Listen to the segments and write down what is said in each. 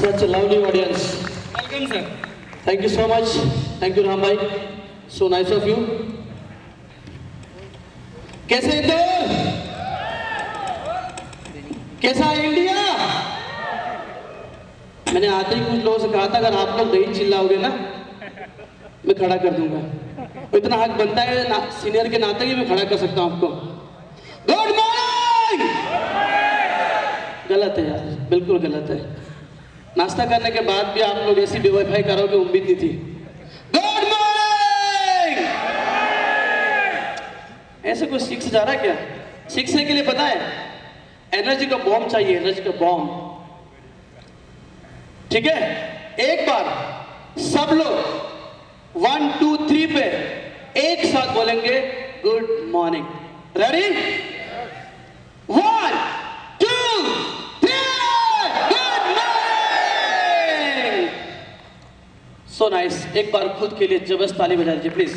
Such a lovely audience. Welcome, sir. Thank you so much. Thank you, Ram bhai. So nice of you. कैसे इंदौर? कैसा है India? मैंने आते ही कुछ लोगों से कहा था अगर आप लोग नहीं चिल्लाओगे ना मैं खड़ा कर दूंगा। तो इतना हक बनता है सीनियर के नाते ही मैं खड़ा कर सकता हूं आपको। Good morning. गलत है यार, बिल्कुल गलत है। नाश्ता करने के बाद भी आप लोग ऐसी बेवफाई करोगे उम्मीद नहीं थी। Good morning. ऐसे कोई सीख से जा रहा है क्या? सीखने के लिए पता है एनर्जी का बॉम्ब चाहिए, एनर्जी का बॉम्ब। ठीक है, एक बार सब लोग 1 2 3 पे एक साथ बोलेंगे good morning. Ready? 1 2 3 good morning. So nice. एक बार खुद के लिए जबरदस्त ताली बजा दीजिए प्लीज।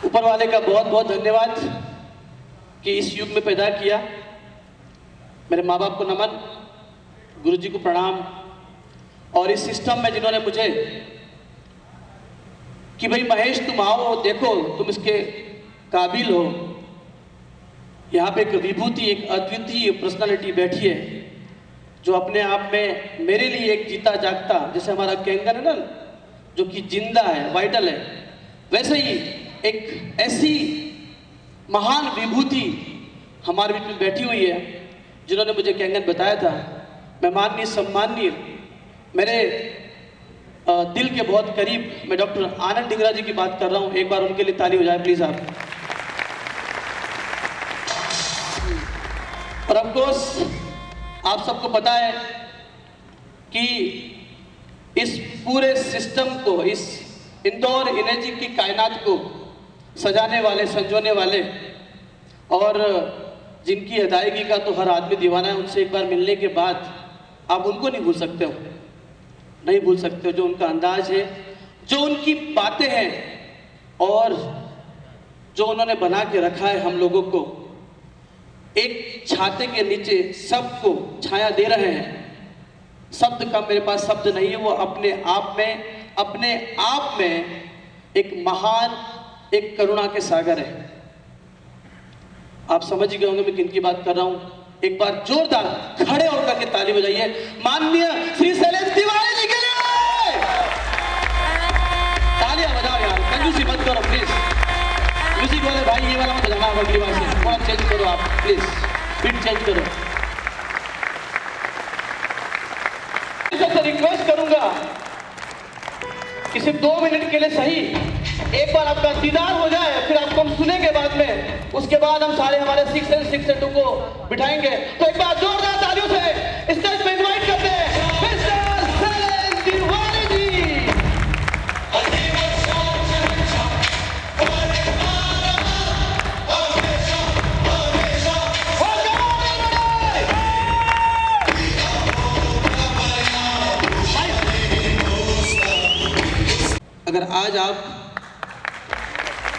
ऊपर वाले का बहुत बहुत धन्यवाद कि इस युग में पैदा किया। मेरे माँ बाप को नमन, गुरुजी को प्रणाम, और इस सिस्टम में जिन्होंने मुझे कि भाई महेश तुम आओ, देखो तुम इसके काबिल हो। यहाँ पे एक विभूति, एक अद्वितीय पर्सनालिटी बैठी है जो अपने आप में मेरे लिए एक जीता जागता, जैसे हमारा कैंगन है ना जो कि जिंदा है, वाइटल है, वैसे ही एक ऐसी महान विभूति हमारे बीच में बैठी हुई है जिन्होंने मुझे कैंगन बताया था। मैं माननीय सम्माननीय मेरे दिल के बहुत करीब मैं डॉक्टर आनंद डिंगरा जी की बात कर रहा हूँ। एक बार उनके लिए ताली हो जाए प्लीज आप। और ऑफ कोर्स आप सबको पता है कि इस पूरे सिस्टम को, इस इंदौर एनर्जी की कायनात को सजाने वाले, संजोने वाले और जिनकी अदायगी का तो हर आदमी दीवाना है, उनसे एक बार मिलने के बाद आप उनको नहीं भूल सकते हो, नहीं भूल सकते हो। जो उनका अंदाज है, जो उनकी बातें हैं और जो उन्होंने बना के रखा है हम लोगों को, एक छाते के नीचे सबको छाया दे रहे हैं। शब्द का मेरे पास शब्द नहीं है। वो अपने आप में एक महान, एक करुणा के सागर है। आप समझ गए होंगे मैं किनकी बात कर रहा हूं। एक बार जोरदार खड़े होकर के ताली बजाइए माननीय श्री शैलेश तिवारी जी के लिए। तालियां बजाओ यार, कंजूसी मत करो प्लीज। म्यूजिक वाले भाई ये वाला मत बजाना, अगली बार से थोड़ा चेंज करो आप प्लीज, बीट चेंज करो। सबसे रिक्वेस्ट करूंगा कि सिर्फ 2 मिनट के लिए सही एक बार आपका दीदार हो जाए, फिर आपको हम सुनेंगे बाद में। उसके बाद हम सारे हमारे 6 and 6 and 2 को बिठाएंगे। तो एक बार जोरदार तालियों से स्टेज पे इनवाइट करते हैं मिस्टर शैलेश तिवारी जी।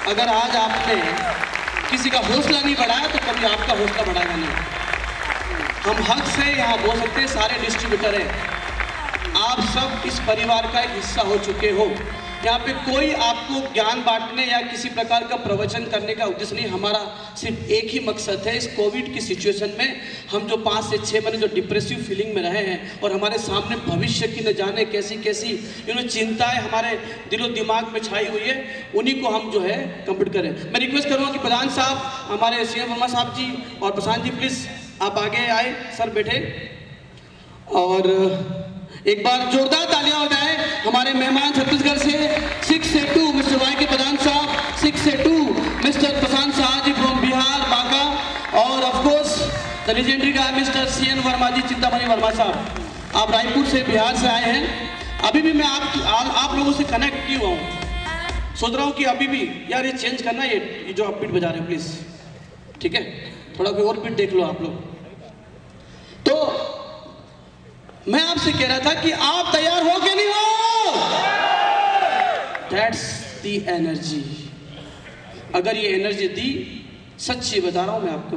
अगर आज आपने किसी का हौसला नहीं बढ़ाया तो कभी आपका हौसला बढ़ाएगा नहीं। हम हक से यहाँ बोल सकते हैं, सारे डिस्ट्रीब्यूटर हैं, आप सब इस परिवार का एक हिस्सा हो चुके हो। यहाँ पे कोई आपको ज्ञान बांटने या किसी प्रकार का प्रवचन करने का उद्देश्य नहीं। हमारा सिर्फ एक ही मकसद है, इस कोविड की सिचुएशन में हम जो 5 से 6 महीने जो डिप्रेसिव फीलिंग में रहे हैं और हमारे सामने भविष्य की न जाने कैसी कैसी चिंताएं हमारे दिलो दिमाग में छाई हुई है, उन्हीं को हम जो है कंप्लीट करें। मैं रिक्वेस्ट करूँगा कि प्रधान साहब, हमारे CM वर्मा साहब जी और प्रशांत जी प्लीज़ आप आगे आए, सर बैठे, और एक बार जोरदार तालियां हो जाए हमारे मेहमान छत्तीसगढ़ से 6 से 2 मिस्टर वाई के प्रधान साहब, 6 से 2 मिस्टर प्रशांत शाह जी फ्रॉम बिहार बांका, और of course the legendary guy mister CN Verma ji, Chintamani Verma साहब, आप रायपुर से, बिहार से आए हैं। अभी भी मैं आप लोगों से कनेक्ट किया हुआ हूँ, सोच रहा हूँ कि अभी भी यार ये चेंज करना, ये जो आप बीट बजा रहे हैं प्लीज, ठीक है, थोड़ा कोई और बीट देख लो आप लोग। तो मैं आपसे कह रहा था कि आप तैयार हो कि नहीं हो? That's the energy। अगर ये एनर्जी दी, सच्ची बता रहा हूं मैं आपको,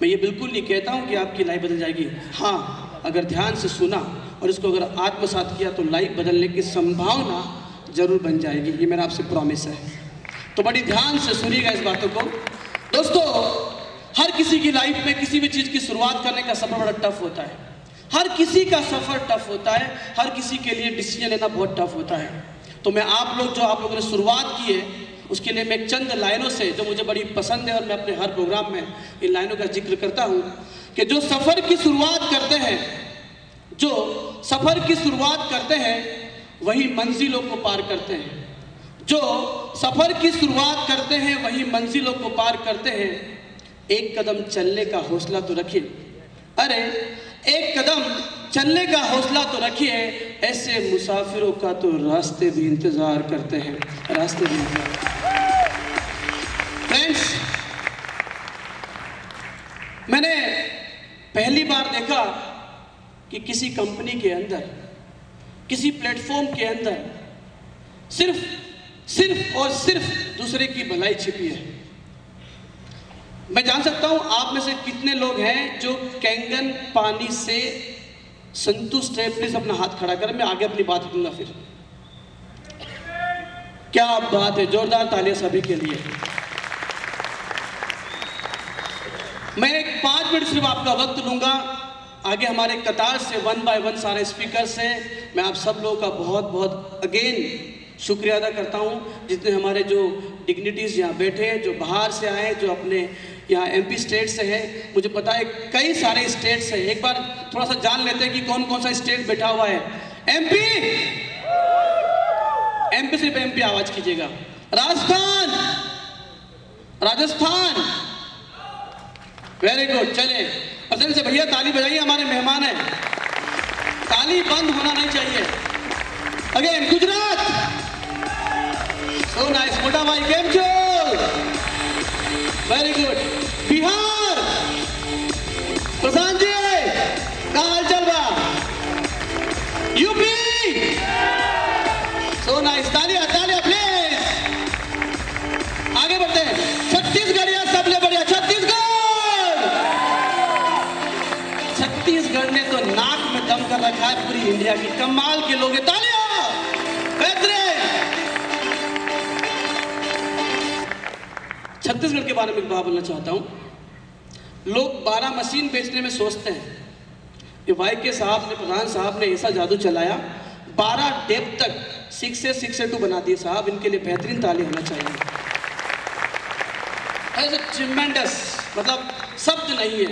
मैं ये बिल्कुल नहीं कहता हूँ कि आपकी लाइफ बदल जाएगी। हाँ, अगर ध्यान से सुना और इसको अगर आत्मसात किया तो लाइफ बदलने की संभावना जरूर बन जाएगी। ये मेरा आपसे प्रॉमिस है। तो बड़ी ध्यान से सुनिएगा इस बातों को। दोस्तों, हर किसी की लाइफ में किसी भी चीज़ की शुरुआत करने का सफ़र बड़ा टफ होता है। हर किसी का सफ़र टफ होता है। हर किसी के लिए डिसीजन लेना बहुत टफ होता है। तो मैं आप लोगों ने शुरुआत की है, उसके लिए मैं एक चंद लाइनों से, जो मुझे बड़ी पसंद है और मैं अपने हर प्रोग्राम में इन लाइनों का जिक्र करता हूँ कि जो सफ़र की शुरुआत करते हैं वही मंजिलों को पार करते हैं। जो सफ़र की शुरुआत करते हैं वही मंजिलों को पार करते हैं। एक कदम चलने का हौसला तो रखिए, अरे एक कदम चलने का हौसला तो रखिए। ऐसे मुसाफिरों का तो रास्ते भी इंतजार करते हैं, रास्ते भी इंतजार। फ्रेंड्स, मैंने पहली बार देखा कि किसी कंपनी के अंदर, किसी प्लेटफॉर्म के अंदर सिर्फ और सिर्फ दूसरे की भलाई छिपी है। मैं जान सकता हूं आप में से कितने लोग हैं जो कैंगन पानी से संतुष्ट है। प्लीज अपना हाथ खड़ा करें, मैं आगे अपनी बात कहूंगा फिर। क्या बात है, जोरदार तालियां सभी के लिए। मैं एक 5 मिनट सिर्फ आपका वक्त लूंगा। आगे हमारे कतार से 1 बाय 1 सारे स्पीकर से मैं आप सब लोगों का बहुत बहुत अगेन शुक्रिया अदा करता हूं, जितने हमारे जो डिग्निटीज़ यहाँ बैठे हैं, जो बाहर से आए हैं, जो अपने यहाँ MP स्टेट से हैं। मुझे पता है कई सारे स्टेट्स हैं। एक बार थोड़ा सा जान लेते हैं कि कौन कौन सा स्टेट बैठा हुआ है। MP सिर्फ MP आवाज कीजिएगा। Rajasthan, very good. चले असल से भैया ताली बजाइए, हमारे मेहमान हैं। ताली बंद होना नहीं चाहिए। Again Gujarat, so nice. मोटा भाई केम छो? Very good. बिहार, प्रशांत जी का हाल चल बा? UP, so nice. तालियां तालियां प्लीज। आगे बढ़ते हैं। छत्तीसगढ़, या सबले बढ़िया छत्तीसगढ़ ने तो नाक में दम कर रखा है पूरी इंडिया की। कमाल के लोग हैं, तालियां, बेहतरीन। छत्तीसगढ़ के बारे में एक बात बोलना चाहता हूं। लोग 12 मशीन बेचने में सोचते हैं। ये YK साहब ने, प्रधान साहब ने ऐसा जादू चलाया, 12 डेप तक 6 से 6 से 2 बना दिए साहब। इनके लिए बेहतरीन ताली होना चाहिए। ऐसे ट्रिमेंडस, मतलब शब्द नहीं है,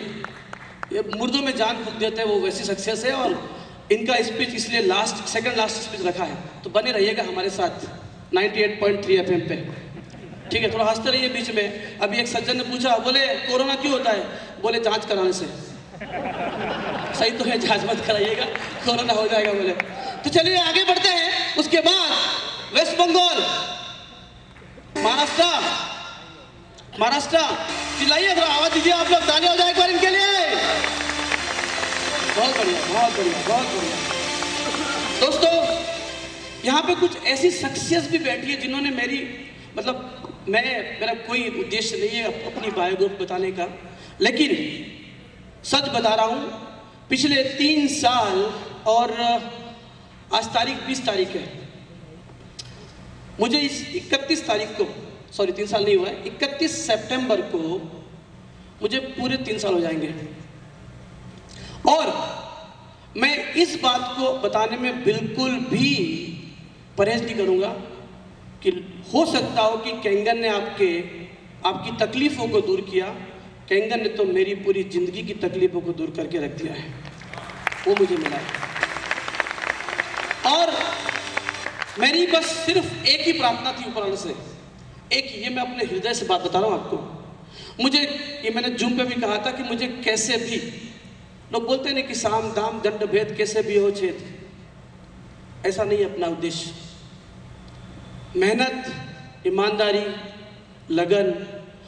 ये मुर्दों में जान फूंक देते हैं, वो वैसी सक्सेस है। और इनका स्पीच इसलिए सेकंड लास्ट स्पीच रखा है। तो बने रहिएगा हमारे साथ 98.3 FM पे, ठीक है। थोड़ा हंसते रहिए बीच में। अभी एक सज्जन ने पूछा, बोले कोरोना क्यों होता है? बोले जांच कराने से। सही तो है, जांच मत कराइएगा, कोरोना हो जाएगा बोले। तो चलिए आगे बढ़ते हैं। उसके बाद वेस्ट बंगाल, महाराष्ट्र, चिल्लाइए, थोड़ा आवाज दीजिए आप लोग। तालियां हो जाए एक बार इनके लिए। बहुत बढ़िया, बहुत बढ़िया, बहुत बढ़िया। दोस्तों, यहाँ पे कुछ ऐसी शख्सियत भी बैठी है जिन्होंने मेरा कोई उद्देश्य नहीं है अपनी बायोग्राफी बताने का, लेकिन सच बता रहा हूँ, पिछले 3 साल और आज तारीख 20 तारीख है, मुझे इस 31 तारीख को, सॉरी 3 साल नहीं हुआ है, 31 सितंबर को मुझे पूरे 3 साल हो जाएंगे। और मैं इस बात को बताने में बिल्कुल भी परहेज नहीं करूंगा कि हो सकता हो कि कैंगन ने आपकी तकलीफों को दूर किया। कैंगन ने तो मेरी पूरी जिंदगी की तकलीफों को दूर करके रख दिया है, वो मुझे मिला है। और मेरी बस सिर्फ एक ही प्रार्थना थी ऊपर वाले से, एक, ये मैं अपने हृदय से बात बता रहा हूँ आपको। मुझे, ये मैंने जूम पे भी कहा था कि मुझे कैसे भी, लोग बोलते हैं ना कि साम दाम दंड भेद कैसे भी हो छेद, ऐसा नहीं है अपना उद्देश्य। मेहनत, ईमानदारी, लगन,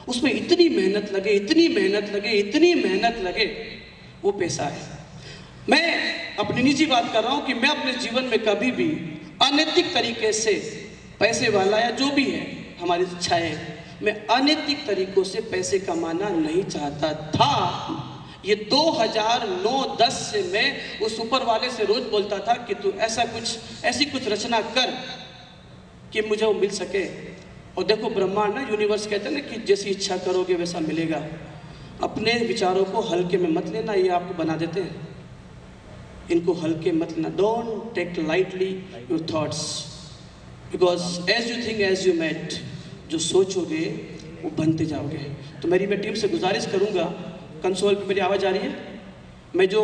उसमें इतनी मेहनत लगे, इतनी मेहनत लगे, इतनी मेहनत लगे, वो पैसा है। मैं अपनी निजी बात कर रहा हूँ कि मैं अपने जीवन में कभी भी अनैतिक तरीके से पैसे वाला या जो भी है हमारी इच्छाएं, मैं अनैतिक तरीकों से पैसे कमाना नहीं चाहता था। ये 2009-10 से मैं उस ऊपर वाले से रोज बोलता था कि तू ऐसी कुछ रचना कर कि मुझे वो मिल सके। और देखो ब्रह्मांड ना, यूनिवर्स कहते हैं ना कि जैसी इच्छा करोगे वैसा मिलेगा। अपने विचारों को हल्के में मत लेना, ये आपको बना देते हैं। इनको हल्के मत लेना। Don't take lightly your thoughts, because as you think as you mate, जो सोचोगे वो बनते जाओगे। तो मैं टीम से गुजारिश करूंगा, कंसोल पे मेरी आवाज़ आ रही है, मैं जो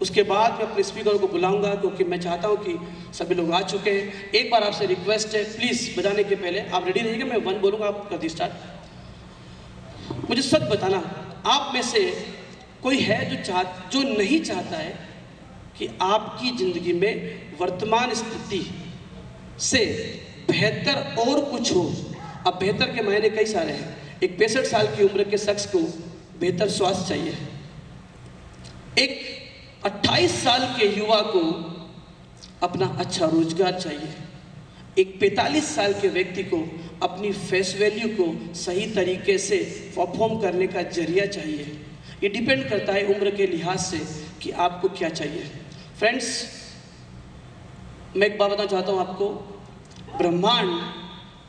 उसके बाद मैं अपने स्पीकर को बुलाऊंगा, क्योंकि मैं चाहता हूं कि सभी लोग आ चुके हैं। एक बार आपसे रिक्वेस्ट है, प्लीज़ बजाने के पहले आप रेडी रहिएगा, मैं 1 बोलूँगा, आप कर दी स्टार्ट। मुझे सच बताना, आप में से कोई है जो नहीं चाहता है कि आपकी ज़िंदगी में वर्तमान स्थिति से बेहतर और कुछ हो? अब बेहतर के मायने कई सारे हैं। एक 65 साल की उम्र के शख्स को बेहतर स्वास्थ्य चाहिए, एक 28 साल के युवा को अपना अच्छा रोजगार चाहिए, एक 45 साल के व्यक्ति को अपनी फेस वैल्यू को सही तरीके से परफॉर्म करने का जरिया चाहिए। ये डिपेंड करता है उम्र के लिहाज से कि आपको क्या चाहिए। फ्रेंड्स, मैं एक बात बताना चाहता हूँ आपको, ब्रह्मांड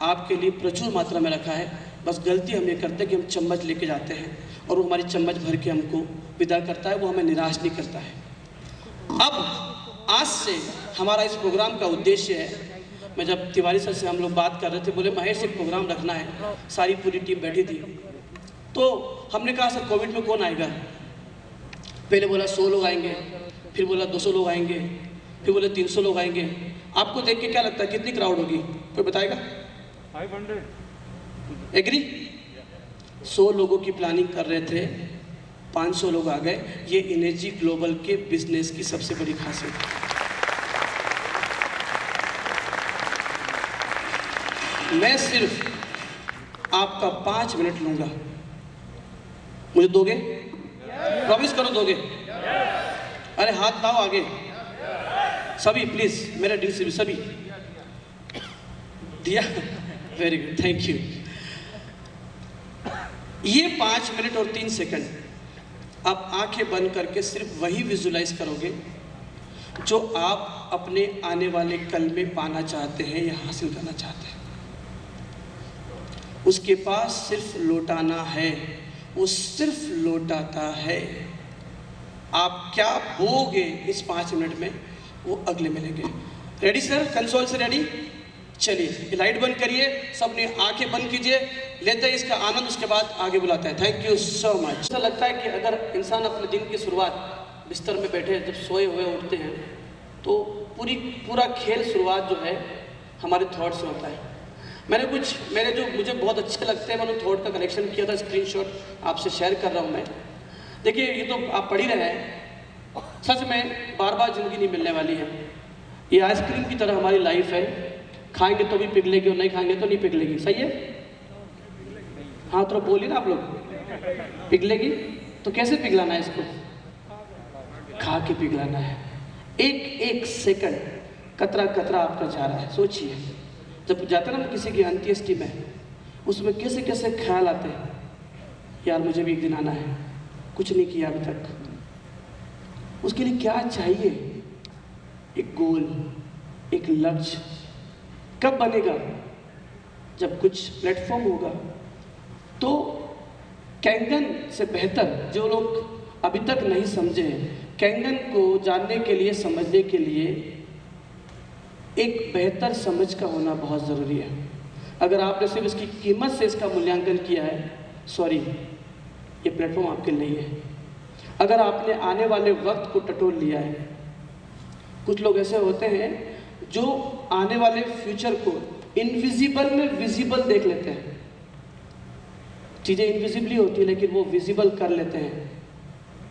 आपके लिए प्रचुर मात्रा में रखा है। बस गलती हम ये करते हैं कि हम चम्मच लेके जाते हैं और वो हमारी चम्मच भर के हमको विदा करता है, वो हमें निराश नहीं करता है। अब आज से हमारा इस प्रोग्राम का उद्देश्य है, मैं जब तिवारी सर से हम लोग बात कर रहे थे, बोले महेश एक प्रोग्राम रखना है, सारी पूरी टीम बैठी थी, तो हमने कहा सर कोविड में कौन आएगा? पहले बोला 100 लोग आएंगे, फिर बोला 200 लोग आएंगे, फिर बोले 300 लोग आएंगे। आपको देख के क्या लगता है कितनी क्राउड होगी? कोई बताएगा? 500। एग्री? 100 लोगों की प्लानिंग कर रहे थे, 500 लोग आ गए। ये एनर्जी ग्लोबल के बिजनेस की सबसे बड़ी खासियत है। मैं सिर्फ आपका 5 मिनट लूंगा, मुझे दोगे? प्रॉमिस करो दोगे? अरे हाथ लाओ आगे सभी, प्लीज मेरा दिल से भी सभी दिया। Very good, thank you. ये 5 मिनट और 3 सेकंड आप आंखें बंद करके सिर्फ वही विजुलाइज करोगे जो आप अपने आने वाले कल में पाना चाहते हैं या हासिल करना चाहते हैं। उसके पास सिर्फ लौटाना है, वो सिर्फ लौटाता है। आप क्या बोगे इस 5 मिनट में, वो अगले मिलेंगे। Ready sir? कंसोल से रेडी? चलिए लाइट बंद करिए, सबने आंखें बंद कीजिए, लेते हैं इसका आनंद, उसके बाद आगे बुलाते हैं। Thank you so much. ऐसा लगता है कि अगर इंसान अपने दिन की शुरुआत बिस्तर में बैठे जब सोए हुए उठते हैं तो पूरा खेल शुरुआत जो है हमारे थॉट से होता है। मेरे जो मुझे बहुत अच्छे लगते हैं, मैंने थॉट का कलेक्शन किया था, स्क्रीनशॉट आपसे शेयर कर रहा हूँ मैं। देखिए ये तो आप पढ़ ही रहे हैं, सच में बार बार ज़िंदगी नहीं मिलने वाली है। ये आइसक्रीम की तरह हमारी लाइफ है, खाएंगे तो भी पिघलेगी और नहीं खाएंगे तो नहीं पिघलेगी। सही है? हाँ तो बोलिए ना आप लोग, पिघलेगी तो कैसे पिघलाना है इसको? खा के पिघलाना है। एक एक सेकंड कतरा कतरा आपका जा रहा है। सोचिए जब जाते ना किसी की अंत्येष्टि में, उसमें कैसे कैसे ख्याल आते हैं, यार मुझे भी एक दिन आना है, कुछ नहीं किया अभी तक। उसके लिए क्या चाहिए? एक गोल, एक लक्ष्य। कब बनेगा? जब कुछ प्लेटफॉर्म होगा। तो कैंगन से बेहतर जो लोग अभी तक नहीं समझे, कैंगन को जानने के लिए, समझने के लिए एक बेहतर समझ का होना बहुत ज़रूरी है। अगर आपने सिर्फ इसकी कीमत से इसका मूल्यांकन किया है, सॉरी, ये प्लेटफॉर्म आपके लिए नहीं है। अगर आपने आने वाले वक्त को टटोल लिया है, कुछ लोग ऐसे होते हैं जो आने वाले फ्यूचर को इनविजिबल में विजिबल देख लेते हैं। चीज़ें इनविजिबली होती है लेकिन वो विजिबल कर लेते हैं।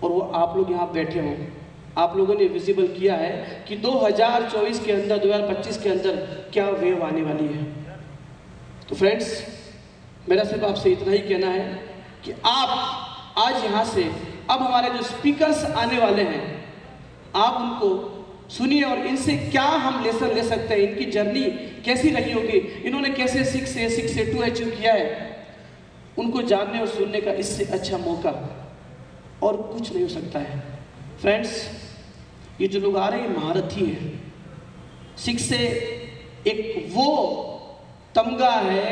और वो आप लोग यहाँ बैठे हो, आप लोगों ने विजिबल किया है कि 2024 के अंदर, 2025 के अंदर क्या वेव आने वाली है। तो फ्रेंड्स, मेरा सिर्फ आपसे इतना ही कहना है कि आप आज यहाँ से, अब हमारे जो स्पीकर्स आने वाले हैं, आप उनको सुनिए और इनसे क्या हम लेसन ले सकते हैं, इनकी जर्नी कैसी रही होगी, इन्होंने कैसे 6 से 2 अचीव किया है, उनको जानने और सुनने का इससे अच्छा मौका और कुछ नहीं हो सकता है। फ्रेंड्स, ये जो लोग आ रहे हैं महारथी हैं। सिख से एक वो तमगा है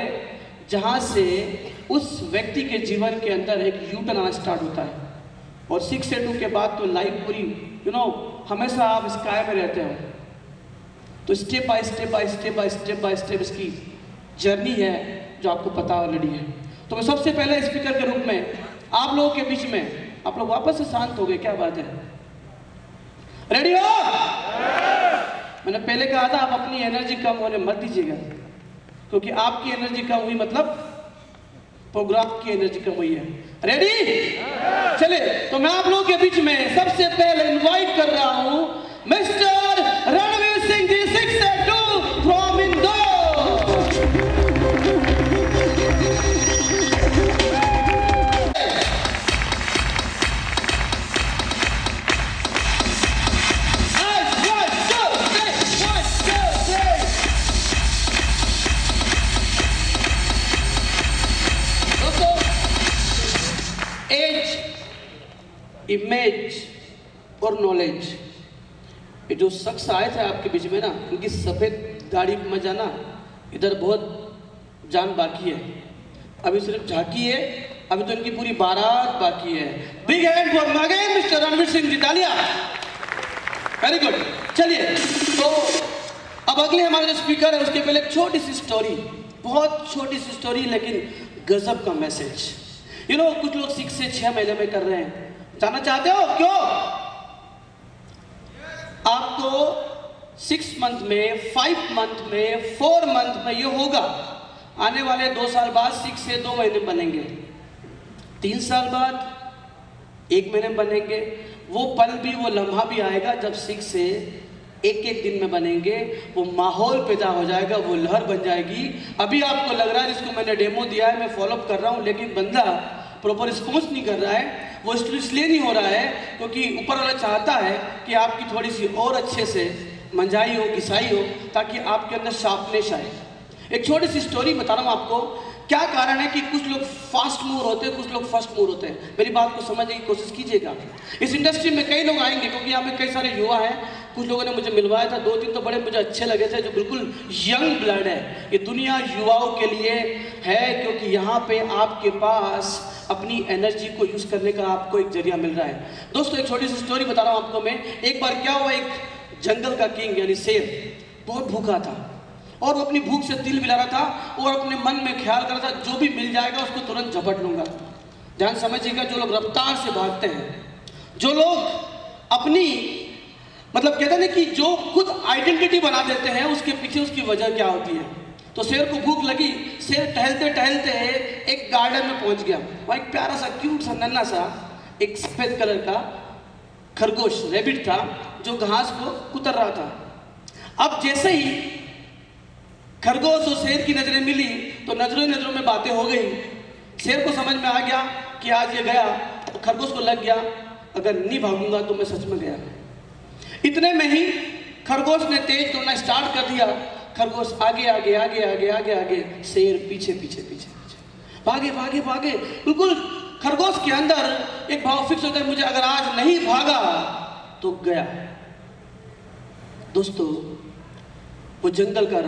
जहाँ से उस व्यक्ति के जीवन के अंदर एक यूटर्न आना स्टार्ट होता है, और 6 के बाद तो लाइफ पूरी हमेशा आप स्काई में रहते हो। तो step by step by step by step by step इसकी जर्नी है जो आपको पता ऑलरेडी है। तो मैं सबसे पहले स्पीकर के रूप में आप लोगों के बीच में, आप लोग वापस से शांत हो गए, क्या बात है? रेडी हो? मैंने पहले कहा था आप अपनी एनर्जी कम होने मत दीजिएगा, क्योंकि आपकी एनर्जी कम हुई मतलब प्रोग्राम की एनर्जी कम हुई है। रेडी? चले, तो मैं आप लोगों के बीच में सबसे पहले इनवाइट कर रहा हूं mister Ranveer Singh ji 6 from Indore. Image और नॉलेज, ये जो शख्स आए थे आपके बीच में ना, उनकी सफेद दाढ़ी में जाना इधर बहुत जान बाकी है। अभी सिर्फ झांकी है, अभी तो इनकी पूरी बारात बाकी है। Big hand for again mister Ranveer Singh ji, तालियां। Very good. चलिए, तो अब अगले हमारे जो स्पीकर है उसके पहले एक छोटी सी स्टोरी, बहुत छोटी सी स्टोरी लेकिन गजब का मैसेज। कुछ लोग 6 से 6 महीने में कर रहे हैं, जानना चाहते हो क्यों? आपको 6 मंथ में, 5 मंथ में, 4 मंथ में ये होगा। आने वाले 2 साल बाद 6 से 2 महीने बनेंगे, 3 साल बाद 1 महीने बनेंगे। वो पल भी, वो लम्हा भी आएगा जब 6 से एक दिन में बनेंगे। वो माहौल पैदा हो जाएगा, वो लहर बन जाएगी। अभी आपको लग रहा है, जिसको मैंने डेमो दिया है, मैं फॉलोअप कर रहा हूँ, लेकिन बंदा प्रॉपर रिस्पॉन्स नहीं कर रहा है। वो इसलिए नहीं हो रहा है क्योंकि ऊपर वाला चाहता है कि आपकी थोड़ी सी और अच्छे से मंजाई हो, घिसाई हो, ताकि आपके अंदर शार्पनेस आए। एक छोटी सी स्टोरी बता रहा हूँ आपको। क्या कारण है कि कुछ लोग फास्ट मूव होते हैं, कुछ लोग फर्स्ट मूव होते हैं। मेरी बात को समझने की कोशिश कीजिएगा। इस इंडस्ट्री में कई लोग आएंगे, क्योंकि यहाँ पे कई सारे युवा हैं। कुछ लोगों ने मुझे मिलवाया था, 2-3 तो बड़े मुझे अच्छे लगे थे, जो बिल्कुल यंग ब्लड है। ये दुनिया युवाओं के लिए है, क्योंकि यहाँ पे आपके पास अपनी एनर्जी को यूज करने का आपको एक जरिया मिल रहा है। दोस्तों, एक छोटी सी स्टोरी बता रहा हूँ आपको मैं। एक बार क्या हुआ, एक जंगल का किंग यानी शेर बहुत भूखा था, और वो अपनी भूख से तिल मिला रहा था, और अपने मन में ख्याल कर रहा था जो भी मिल जाएगा उसको तुरंत झपट लूंगा। ध्यान समझिएगा, जो लोग रफ्तार से भागते हैं, जो लोग अपनी कहते हैं ना कि जो खुद आइडेंटिटी बना देते हैं, उसके पीछे उसकी वजह क्या होती है। तो शेर को भूख लगी, शेर टहलते टहलते एक गार्डन में पहुंच गया। वहाँ एक प्यारा सा क्यूट सा नन्हा सा एक सफेद कलर का खरगोश रैबिट था, जो घास को कुतर रहा था। अब जैसे ही खरगोश और शेर की नजरें मिली तो नजरों में बातें हो गई। शेर को समझ में आ गया कि आज ये गया, तो खरगोश को लग गया अगर नहीं भागूंगा तो मैं सच में गया। इतने में ही खरगोश ने तेज दौड़ना स्टार्ट कर दिया। खरगोश आगे आगे आगे आगे आगे आगे, शेर पीछे पीछे पीछे पीछे, भागे भागे भागे। बिल्कुल खरगोश के अंदर एक भाव फिक्स होता है, मुझे अगर आज नहीं भागा तो गया। दोस्तों, वो जंगल का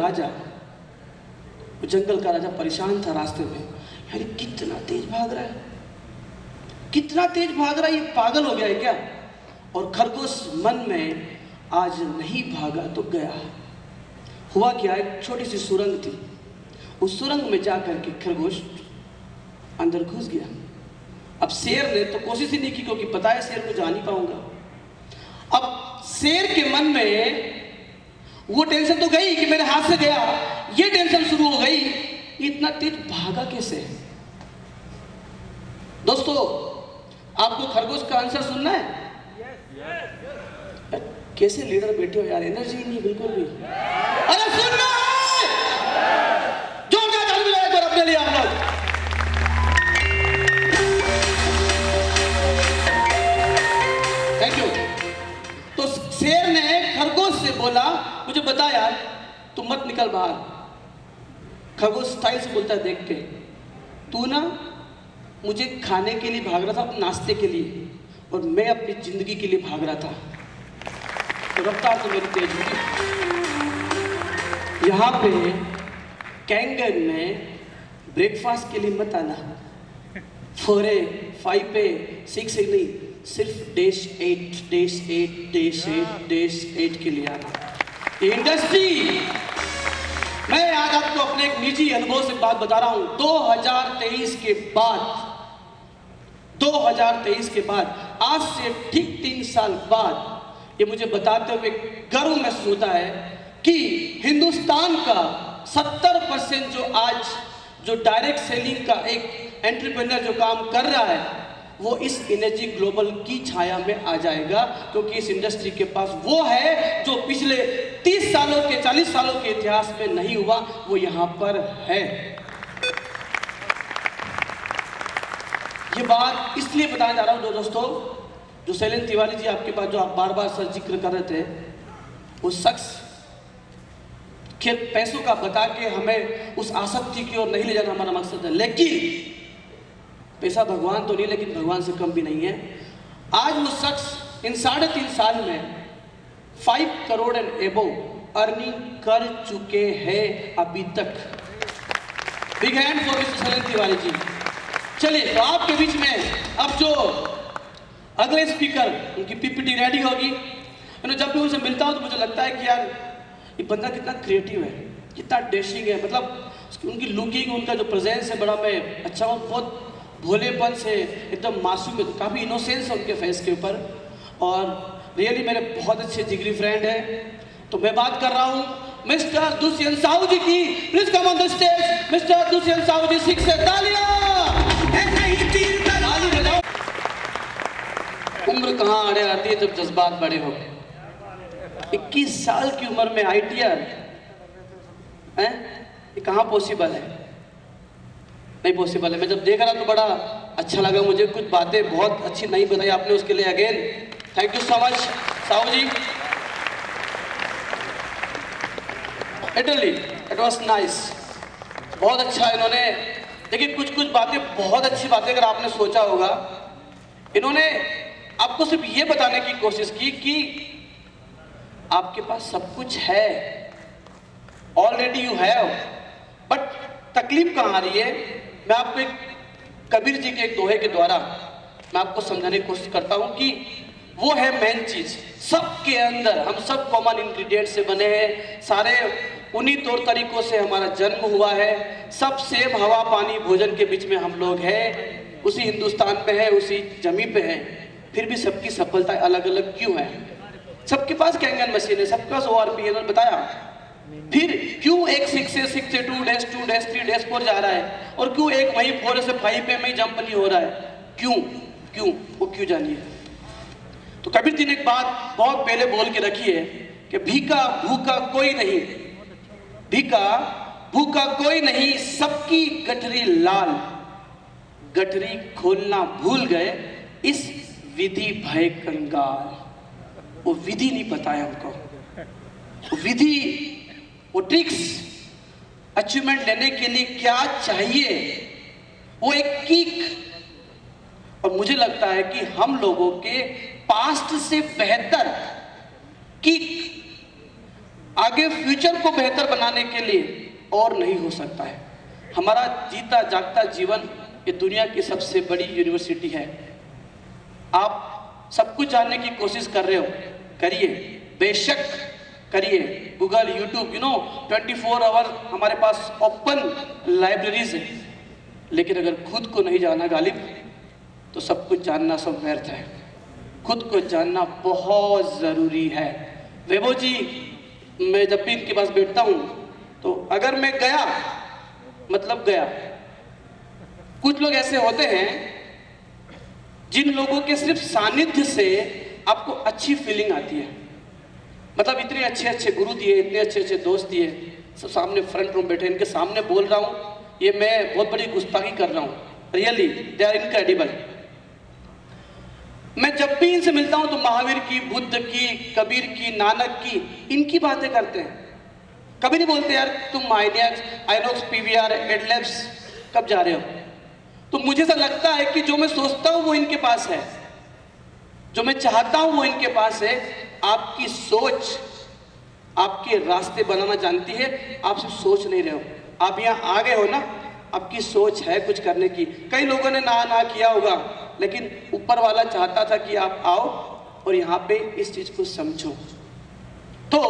राजा परेशान था रास्ते में। यार कितना तेज भाग रहा है, कितना तेज भाग रहा है, ये पागल हो गया है क्या? और खरगोश मन में आज नहीं भागा तो गया। हुआ क्या, एक छोटी सी सुरंग थी, उस सुरंग में जाकर के खरगोश अंदर घुस गया। अब शेर ने तो कोशिश ही नहीं की, क्योंकि पता है शेर को जा नहीं पाऊंगा। अब शेर के मन में वो टेंशन तो गई कि मेरे हाथ से गया, ये टेंशन शुरू हो गई, इतना तेज भागा कैसे? दोस्तों, आपको खरगोश का आंसर सुनना है? कैसे लीडर बैठे हो यार, एनर्जी नहीं बिल्कुल भी। अरे सुनना है, जोरदार ताली बजाओ एक बार अपने लिए आप लोग। Thank you. तो शेर ने खरगोश से बोला, मुझे बता यार, तू मत निकल बाहर। खरगोश स्टाइल से बोलता है देख के, तू ना मुझे खाने के लिए भाग रहा था, अपने नाश्ते के लिए, और मैं अपनी ज़िंदगी के लिए भाग रहा था। तो रफ्तार तो मेरी तेज हुई। यहाँ पे कैंगन में ब्रेकफास्ट के लिए मत आना, 4A 5A 6A नहीं, सिर्फ -8 के लिए आना। इंडस्ट्री, मैं आज आपको अपने एक निजी अनुभव से बात बता रहा हूं। 2023 के बाद आज से ठीक 3 साल बाद ये मुझे बताते हुए गर्व महसूस होता है कि हिंदुस्तान का 70% जो डायरेक्ट सेलिंग का एक एंटरप्रेन्योर जो काम कर रहा है, वो इस एनर्जी ग्लोबल की छाया में आ जाएगा, क्योंकि इस इंडस्ट्री के पास वो है जो पिछले 30 सालों के 40 सालों के इतिहास में नहीं हुआ, वो यहाँ पर है। ये बात इसलिए बताने जा रहा हूँ दोस्तों, जो शैलेंद्र तिवारी जी आपके पास जो आप बार बार सर जिक्र कर रहे थे, वो शख्स के पैसों का बता के हमें उस आसक्ति की ओर नहीं ले जाना हमारा मकसद है। लेकिन पैसा भगवान तो नहीं, लेकिन भगवान से कम भी नहीं है। आज वो शख्स इन 3.5 साल में 5 करोड़ एंड एबव अर्निंग कर चुके हैं अभी तक। Big hand for mister Shailendra Tiwari ji. चलिए, तो आपके बीच में अब जो अगले स्पीकर, उनकी पीपीटी रेडी होगी। जब भी उनसे मिलता हूँ तो मुझे लगता है कि यार ये बंदा कितना क्रिएटिव है, कितना डैशिंग है, मतलब उनकी लुकिंग, उनका जो प्रेजेंस है बड़ा मैं अच्छा हूँ, बहुत भोलेपन से एकदम मासूम है, काफ़ी इनोसेंस है उनके फेस के ऊपर, और रियली मेरे बहुत अच्छे जिगरी फ्रेंड हैं। तो मैं बात कर रहा हूँ मिस्टर दुष्यंत साहू जी की। Please come on the stage mister Dushyant Sahu ji. 6 से तालियां। उम्र कहाँ आड़े आती है जब जज्बात बड़े हो। 21 साल की उम्र में ITR है, ये कहाँ पॉसिबल है? नहीं पॉसिबल है। मैं जब देख रहा तो बड़ा अच्छा लगा मुझे, कुछ बातें बहुत अच्छी नहीं बताई आपने, उसके लिए again thank you so much Sahu ji. Literally it was nice, बहुत अच्छा इन्होंने। देखिए कुछ बातें, बहुत अच्छी बातें अगर आपने सोचा होगा, इन्होंने आपको सिर्फ ये बताने की कोशिश की कि आपके पास सब कुछ है, ऑलरेडी यू हैव, बट तकलीफ कहाँ आ रही है? मैं आपको एक कबीर जी के एक दोहे के द्वारा मैं आपको समझाने की कोशिश करता हूँ कि वो है मेन चीज सबके अंदर। हम सब कॉमन इंग्रेडिएंट से बने हैं, सारे उन्हीं तौर तरीकों से हमारा जन्म हुआ है, सब सेब हवा पानी भोजन के बीच में हम लोग हैं, उसी हिंदुस्तान पे है, उसी जमीन पे है, फिर भी सबकी सफलता अलग अलग क्यों है? सबके पास कैंगन मशीन है, सबके पास ORP है, उन्होंने बताया। फिर क्यों एक 6 से 2 -3 -4 जा रहा है, और क्यों एक वही 4 से 5 में जंप नहीं हो रहा है? क्यों वो क्यों जानिए। तो कबीर जी ने एक बात बहुत पहले बोल के रखी है कि भीखा भूखा कोई नहीं, भीखा भूखा कोई नहीं, सबकी गठरी लाल, गठरी खोलना भूल गए इस विधि भय कंगाल। वो विधि नहीं पता है हमको, वो विधि, वो ट्रिक्स, अचीवमेंट लेने के लिए क्या चाहिए, वो एक किक। और मुझे लगता है कि हम लोगों के पास्ट से बेहतर किक आगे फ्यूचर को बेहतर बनाने के लिए और नहीं हो सकता है। हमारा जीता जागता जीवन ये दुनिया की सबसे बड़ी यूनिवर्सिटी है। आप सब कुछ जानने की कोशिश कर रहे हो, करिए, बेशक करिए। गूगल, यूट्यूब, 24 आवर हमारे पास ओपन लाइब्रेरीज है, लेकिन अगर खुद को नहीं जाना गालिब, तो सब कुछ जानना सब व्यर्थ है। खुद को जानना बहुत ज़रूरी है। वैभव जी, मैं जब भी इनके पास बैठता हूँ तो अगर मैं गया मतलब गया। कुछ लोग ऐसे होते हैं जिन लोगों के सिर्फ सानिध्य से आपको अच्छी फीलिंग आती है। मतलब इतने अच्छे अच्छे गुरु दिए, इतने अच्छे अच्छे दोस्त दिए, सब सामने फ्रंट रूम बैठे, इनके सामने बोल रहा हूँ, ये मैं बहुत बड़ी गुस्ताखी कर रहा हूँ। Really they are incredible. मैं जब भी इनसे मिलता हूँ तो महावीर की, बुद्ध की, कबीर की, नानक की, इनकी बातें करते हैं। कभी नहीं बोलते यार तुम आइनॉक्स, PVR, एडलैब्स कब जा रहे हो। तो मुझे ऐसा लगता है कि जो मैं सोचता हूं वो इनके पास है, जो मैं चाहता हूं वो इनके पास है। आपकी सोच आपके रास्ते बनाना जानती है, आप सिर्फ सोच नहीं रहे हो। आप यहाँ आ गए हो ना, आपकी सोच है कुछ करने की। कई लोगों ने ना ना किया होगा, लेकिन ऊपर वाला चाहता था कि आप आओ और यहाँ पे इस चीज को समझो। तो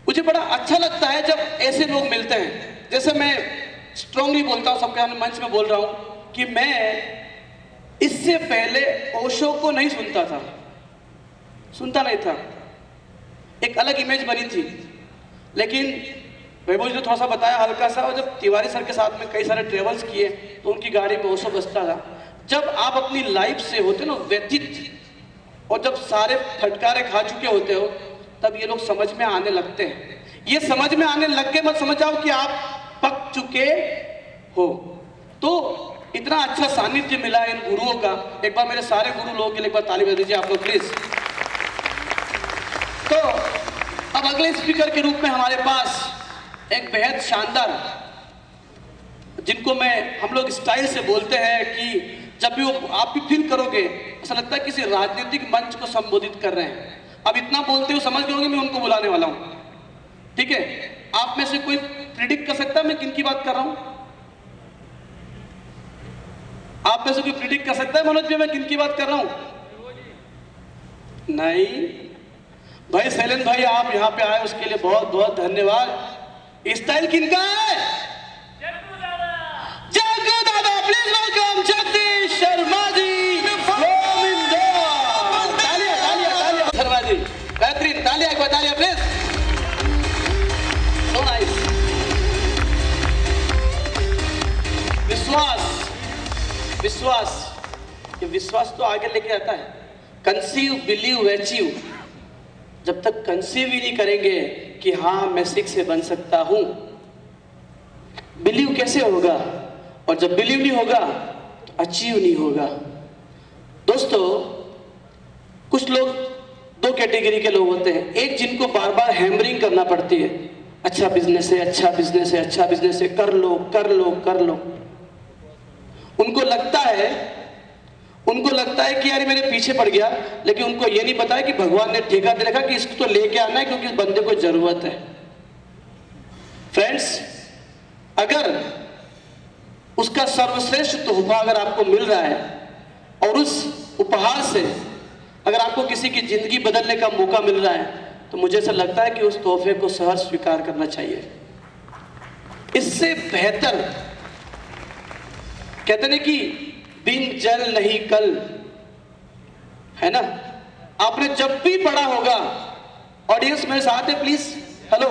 मुझे बड़ा अच्छा लगता है जब ऐसे लोग मिलते हैं। जैसे मैं स्ट्रांगली बोलता हूँ, सबके सामने मंच में बोल रहा हूँ कि मैं इससे पहले ओशो को नहीं सुनता नहीं था। एक अलग इमेज बनी थी, लेकिन वैभव जी ने थोड़ा सा बताया हल्का सा, और जब तिवारी सर के साथ में कई सारे ट्रेवल्स किए तो उनकी गाड़ी में ओशो बजता था। जब आप अपनी लाइफ से होते ना व्यतीत, और जब सारे फटकारे खा चुके होते हो, तब ये लोग समझ में आने लगते हैं। ये समझ में आने लग के मत समझ जाओ कि आप पक चुके हो। तो इतना अच्छा सानिध्य मिला इन गुरुओं का। एक बार मेरे सारे गुरु लोगों के लिए एक बार ताली बजा दीजिए आप लोग प्लीज। तो अब अगले स्पीकर के रूप में हमारे पास एक बेहद शानदार, जिनको हम लोग स्टाइल से बोलते हैं कि जब भी वो आप भी फील करोगे ऐसा लगता है किसी राजनीतिक मंच को संबोधित कर रहे हैं। अब इतना बोलते हो समझ गए मैं उनको बुलाने वाला हूं, ठीक है? आप में से कोई प्रिडिक्ट कर सकता है मैं किन की बात कर रहा हूं? आप में से कोई प्रिडिक्ट कर सकता है मनोज जी मैं किन की बात कर रहा हूं? नहीं भाई, शैलेंद्र भाई आप यहां पे आए उसके लिए बहुत बहुत धन्यवाद। स्टाइल किनका है? Jaggu Dada, please welcome Jagdish Sharma ji from Indore. तालियां तालियां तालियां शर्मा जी, बेहतरीन तालियां, एक बार तालियां प्लीज। So nice. विश्वास, ये विश्वास तो आगे लेके आता है। Conceive, believe, achieve. जब तक कंसीव ही नहीं करेंगे कि हाँ मैं सिख से बन सकता हूं, बिलीव कैसे होगा? और जब बिलीव नहीं होगा तो अचीव नहीं होगा। दोस्तों, कुछ लोग दो कैटेगरी के लोग होते हैं। एक जिनको बार बार हैमरिंग करना पड़ती है, अच्छा बिजनेस है, अच्छा बिजनेस है, अच्छा बिजनेस है, कर लो कर लो कर लो। उनको लगता है कि यार मेरे पीछे पड़ गया, लेकिन उनको ये नहीं पता है कि भगवान ने ठेका दे रखा कि इसको तो लेके आना है क्योंकि इस बंदे को जरूरत है। फ्रेंड्स, अगर उसका सर्वश्रेष्ठ तोहफा अगर आपको मिल रहा है और उस उपहार से अगर आपको किसी की जिंदगी बदलने का मौका मिल रहा है, तो मुझे ऐसा लगता है कि उस तोहफे को सहर्ष स्वीकार करना चाहिए। इससे बेहतर कहते हैं कि बिन जल नहीं कल, है ना? आपने जब भी पढ़ा होगा, ऑडियंस मेरे साथ है प्लीज, हेलो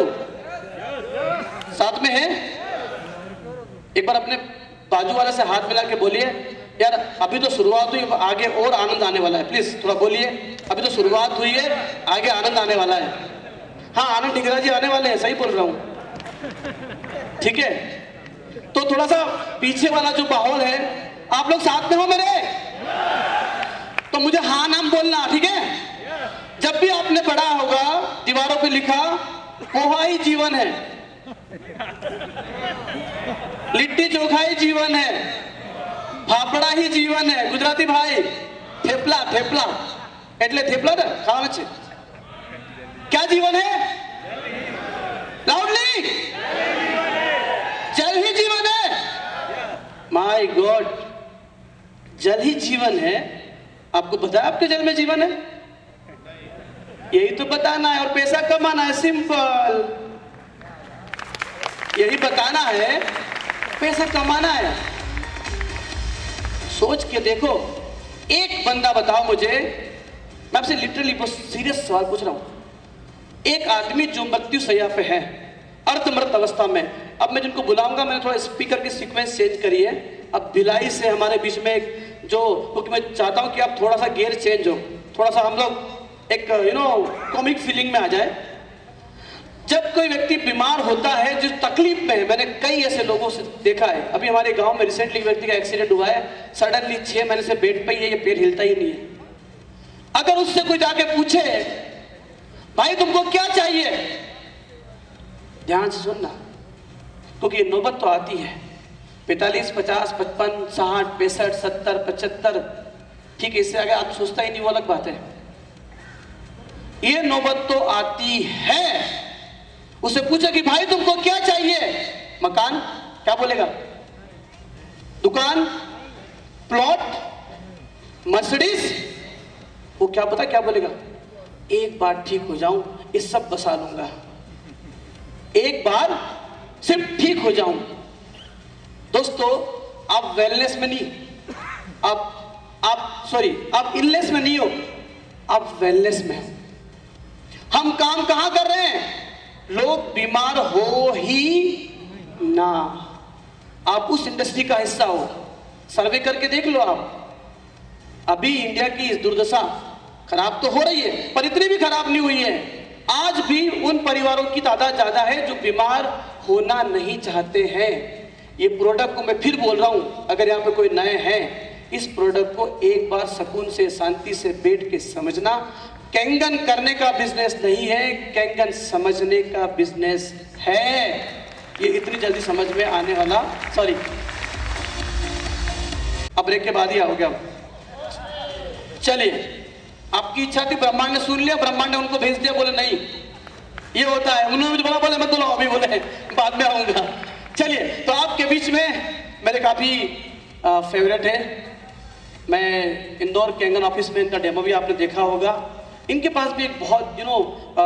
साथ में है? एक बार अपने बाजू वाले से हाथ मिला के बोलिए यार अभी तो शुरुआत हुई, आगे और आनंद आने वाला है। प्लीज थोड़ा बोलिए, अभी तो शुरुआत हुई है, आगे आनंद आने वाला है। हाँ, आनंद डिगरा जी आने वाले हैं, सही बोल रहा हूं, ठीक है? तो थोड़ा सा पीछे वाला जो माहौल है, आप लोग साथ में हो मेरे? तो मुझे हाँ नाम बोलना, ठीक है? जब भी आपने पढ़ा होगा दीवारों पे लिखा पोहा ही जीवन है, लिट्टी चोखा ही जीवन है, फाफड़ा ही जीवन है। गुजराती भाई, थेपला थेपला એટલે થેપલા ને ખાવાના છે। क्या जीवन है? लाउडली, जल ही जीवन है। माय गॉड, जल ही जीवन है। आपको पता है आपके जल में जीवन है? यही तो बताना है, और पैसा कमाना है, सिंपल। यही बताना है, पैसा कमाना है। सोच के देखो, एक बंदा बताओ मुझे, मैं आपसे लिटरली बहुत सीरियस सवाल पूछ रहा हूं। एक आदमी जो मृत्यु शैया पे है, अर्धमृत अवस्था में, अब मैं जिनको बुलाऊंगा, मैंने थोड़ा स्पीकर की सीक्वेंस चेंज करी है। अब भिलाई से हमारे बीच में एक जो, क्योंकि मैं चाहता हूं कि आप थोड़ा सा गियर चेंज हो, थोड़ा सा हम लोग एक कॉमिक फीलिंग में आ जाए। जब कोई व्यक्ति बीमार होता है, जो तकलीफ में है, मैंने कई ऐसे लोगों से देखा है। अभी हमारे गांव में रिसेंटली व्यक्ति का एक्सीडेंट हुआ है, सडनली 6 महीने से बेड पे ही है, ये पैर हिलता ही नहीं है। अगर उससे कोई जाके पूछे भाई तुमको क्या चाहिए, ध्यान से सुनना, क्योंकि ये नौबत तो आती है। 45, 50, 55, 60, 65, 70, 75, ठीक है, इससे आगे आप सोचता ही नहीं, वो अलग बात है। ये नौबत तो आती है, उसे पूछे कि भाई तुमको क्या चाहिए, मकान, क्या बोलेगा, दुकान, प्लॉट, मर्सिडीज, वो क्या पता क्या बोलेगा, एक बार ठीक हो जाऊं ये सब बसा लूंगा, एक बार सिर्फ ठीक हो जाऊं। दोस्तों आप वेलनेस में नहीं, आप इलनेस में नहीं हो, आप वेलनेस में हो। हम काम कहां कर रहे हैं, लोग बीमार हो ही ना, आप उस इंडस्ट्री का हिस्सा हो। सर्वे करके देख लो आप, अभी इंडिया की इस दुर्दशा खराब तो हो रही है, पर इतनी भी खराब नहीं हुई है। आज भी उन परिवारों की तादाद ज्यादा है जो बीमार होना नहीं चाहते हैं। ये प्रोडक्ट को मैं फिर बोल रहा हूं, अगर यहाँ पे कोई नए हैं, इस प्रोडक्ट को एक बार सुकून से शांति से बैठ के समझना। कैंगन करने का बिजनेस नहीं है, कैंगन समझने का बिजनेस है। ये इतनी जल्दी समझ में आने वाला, सॉरी अब ब्रेक के बाद ही आओगे आप। चलिए, आपकी इच्छा थी, ब्रह्मांड ने सुन लिया, ब्रह्मांड ने उनको भेज दिया, बोले नहीं ये होता है, उन्होंने मुझे बोला, बोले मत बोलो अभी, बोले बाद में आऊंगा। चलिए, तो आपके बीच में मेरे काफी फेवरेट है, मैं इंदौर कैंगन ऑफिस में इनका डेमो भी आपने देखा होगा। इनके पास भी एक बहुत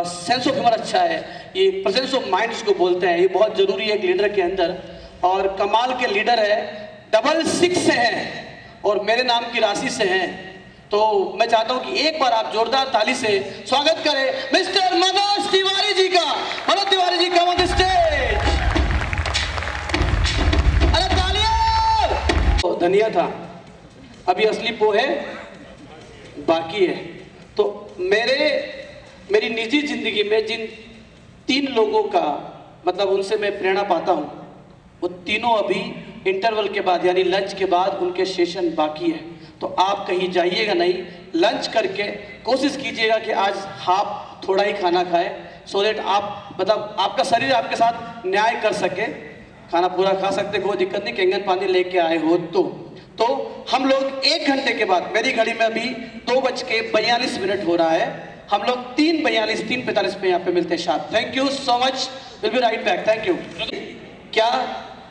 सेंस ऑफ ह्यूमर अच्छा है, ये प्रेजेंस ऑफ माइंड इसको बोलते हैं, ये बहुत जरूरी है एक लीडर के अंदर। और कमाल के लीडर है, 66 से हैं और मेरे नाम की राशि से हैं। तो मैं चाहता हूं कि एक बार आप जोरदार ताली से स्वागत करें मिस्टर मनोज तिवारी जी का। मनोज तिवारी जी कम ऑन द स्टेज। अरे तालियां। तो धनिया था, अभी असली पोहे बाकी है। तो मेरी निजी जिंदगी में जिन 3 लोगों का मतलब उनसे मैं प्रेरणा पाता हूं, वो तीनों अभी इंटरवल के बाद यानी लंच के बाद उनके सेशन बाकी है। तो आप कहीं जाइएगा नहीं, लंच करके कोशिश कीजिएगा कि आज हाफ थोड़ा ही खाना खाए, सो दैट आप मतलब आपका शरीर आपके साथ न्याय कर सके। खाना पूरा खा सकते, कोई दिक्कत नहीं, कैंगन पानी लेके आए हो तो हम लोग 1 घंटे के बाद, मेरी घड़ी में अभी 2:42 हो रहा है, हम लोग 3:45 पे यहाँ पे मिलते हैं शायद। Thank you so much, will be right back, thank you. क्या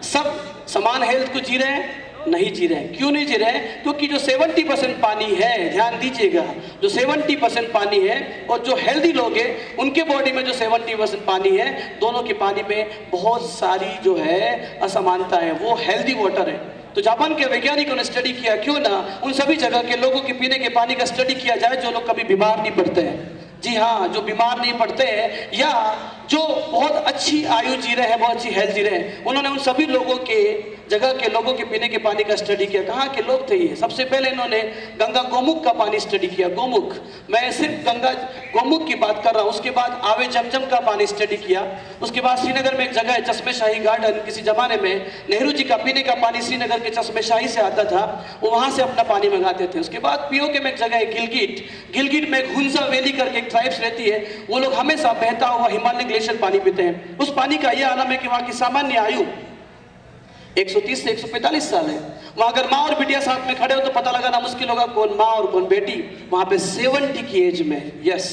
सब समान हेल्थ को जी रहे हैं? नहीं जी रहे हैं। क्यों नहीं जी रहे हैं? क्योंकि जो 70% पानी है, ध्यान दीजिएगा, जो 70% पानी है और जो हेल्दी लोग हैं उनके बॉडी में जो 70% पानी है, दोनों के पानी में बहुत सारी जो है असमानता है, वो हेल्दी वाटर है। तो जापान के वैज्ञानिकों ने स्टडी किया, क्यों ना उन सभी जगह के लोगों के पीने के पानी का स्टडी किया जाए जो लोग कभी बीमार नहीं पड़ते हैं। जी हाँ, जो बीमार नहीं पड़ते हैं या जो बहुत अच्छी आयु जी रहे हैं, बहुत अच्छी हेल्थ जी रहे हैं, उन्होंने उन सभी लोगों के जगह के लोगों के पीने के पानी का स्टडी किया। कहाँ के लोग थे ये? सबसे पहले इन्होंने गंगा गोमुख का पानी स्टडी किया। गोमुख, मैं सिर्फ गंगा गोमुख की बात कर रहा हूँ। उसके बाद आवे जमजम का पानी स्टडी किया। उसके बाद श्रीनगर में एक जगह है चश्मे शाही गार्डन, किसी जमाने में नेहरू जी का पीने का पानी श्रीनगर के चश्मे शाही से आता था, वो वहाँ से अपना पानी मंगाते थे। उसके बाद पीओके में एक जगह है गिलगिट में हुंजा वैली करके एक ट्राइब्स रहती है, वो लोग हमेशा बहता हुआ हिमालय ग्लेशियर पानी पीते हैं। उस पानी का यह आलम है कि वहाँ की सामान्य आयु 130 से 145 साल है। वहां अगर माँ और बिटिया साथ में खड़े हो तो पता लगाना मुश्किल होगा कौन माँ और कौन बेटी। वहां पे 70 की एज में, यस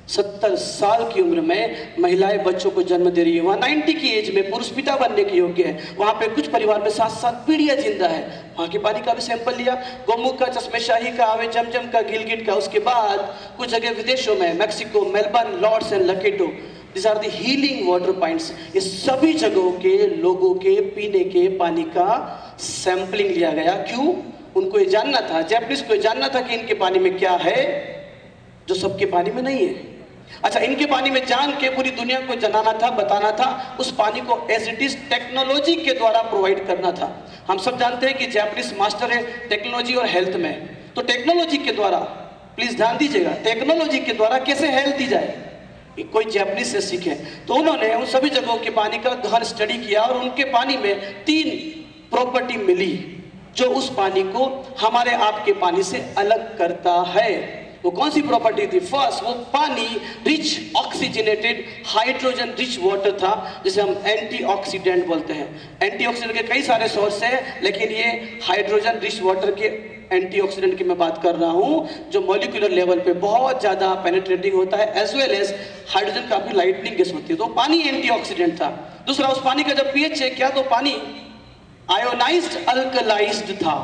70 साल की उम्र में महिलाएं बच्चों को जन्म दे रही है। वहां 90 की एज में पुरुष पिता बनने के योग्य है। वहां पे कुछ परिवार में 7 पीढ़ियां जिंदा है। वहां के पानी का भी सैंपल लिया, गोमुख का, चश्मे शाही का, आवे जमजम का, गिलगिट का। उसके बाद कुछ जगह विदेशों में, मैक्सिको, मेलबर्न, लॉर्ड्स एंड लकेटो, These are the healing water points। ये सभी जगहों के लोगों के पीने के पानी का सैंपलिंग लिया गया। क्यों? उनको ये जानना था, जैपनीज को ये जानना था कि इनके पानी में क्या है जो सबके पानी में नहीं है। अच्छा, इनके पानी में जान के पूरी दुनिया को जनाना था, बताना था, उस पानी को एज इट इज टेक्नोलॉजी के द्वारा प्रोवाइड करना था। हम सब जानते हैं कि जैपनीज मास्टर है टेक्नोलॉजी और हेल्थ में, तो टेक्नोलॉजी के द्वारा, प्लीज ध्यान दीजिएगा, टेक्नोलॉजी के द्वारा कैसे हेल्थ दी जाए, कोई जैपनीज से सीखे। तो उन्होंने उन सभी जगहों के पानी का गहन स्टडी किया और उनके पानी में 3 प्रॉपर्टी मिली जो उस पानी को हमारे आपके पानी से अलग करता है। वो कौन सी प्रॉपर्टी थी? फर्स्ट, वो पानी rich oxygenated hydrogen rich water था, जिसे हम एंटीऑक्सीडेंट बोलते हैं। एंटीऑक्सीडेंट के कई सारे सोर्स हैं, लेकिन ये हाइड्रोजन रिच वाटर के एंटीऑक्सीडेंट की मैं बात कर रहा हूं, जो मॉलिक्यूलर लेवल पे बहुत ज्यादा पेनिट्रेटिंग होता है, एज वेल एज हाइड्रोजन काफी लाइटनिंग गैस होती है। तो पानी एंटीऑक्सीडेंट था। दूसरा, उस पानी का जब पीएच चेक किया तो पानी आयोनाइज्ड अल्कलाइज्ड था,